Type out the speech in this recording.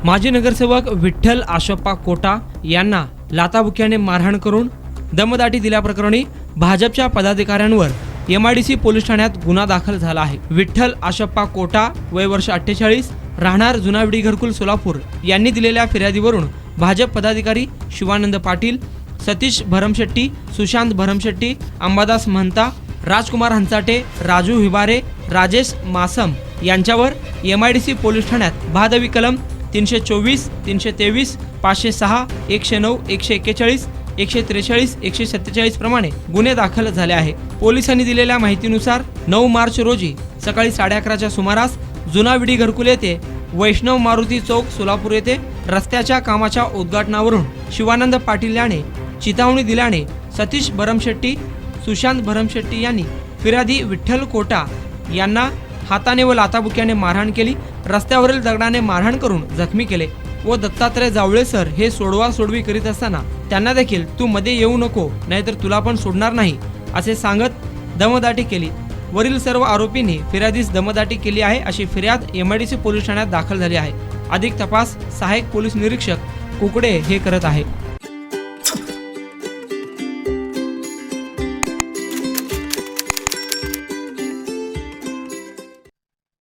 माजी नगरसेवक विठ्ठल आशप्पा कोटा यांना लाथाबुक्क्याने मारहाण करून दमदाटी दिल्याप्रकरणी भाजपच्या पदाधिकाऱ्यांवर MIDC पोलीस ठाण्यात गुन्हा दाखल झाला आहे। विठ्ठल आशप्पा कोटा वय वर्ष 48 राहणार जुनाविडी घरकुल सोलापूर यांनी दिलेल्या फिर्यादीवरून भाजप पदाधिकारी शिवानंद पाटील, सतीश भरमशेट्टी, सुशांत भरमशेट्टी, अंबादास महंता, राजकुमार हंचाटे, राजू हिबारे, राजेश मासम यांच्यावर MIDC पोलीस ठाण्यात भादवी कलम 324, 323, 506, 109, 141, 143, 147 प्रमाणे गुन्हे दाखल झाले आहे। पोलिसांनी दिलेल्या माहितीनुसार 9 मार्च रोजी सकाळी 11:30च्या सुमारास जुनाविडी घरकुल येथे वैष्णव मारुती चौक सोलापूर येथे रस्त्याच्या कामाच्या उद्घाटनावरून शिवानंद पाटील याने चितावणी दिल्याने सतीश भरमशेट्टी, सुशांत भरमशेट्टी यांनी फिर्यादी विठ्ठल कोटा यांना हाताने व लाथाबुक्क्याने मारहाण केली। रस्त्यावरील दगडाने मारहाण करून जखमी केले व दत्तात्रय जावळे सर हे सोडवी करीत असताना त्यांना देखील तू मध्ये येऊ नको नाहीतर तुला पण सोडणार नाही असे सांगत दमदाटी केली। वरील सर्व आरोपींनी फिर्यादीस दमदाटी केली आहे अशी फिर्याद MIDC पोलीस ठाण्यात दाखल झाली आहे। अधिक तपास सहाय्यक पोलीस निरीक्षक कुकडे हे करत आहे।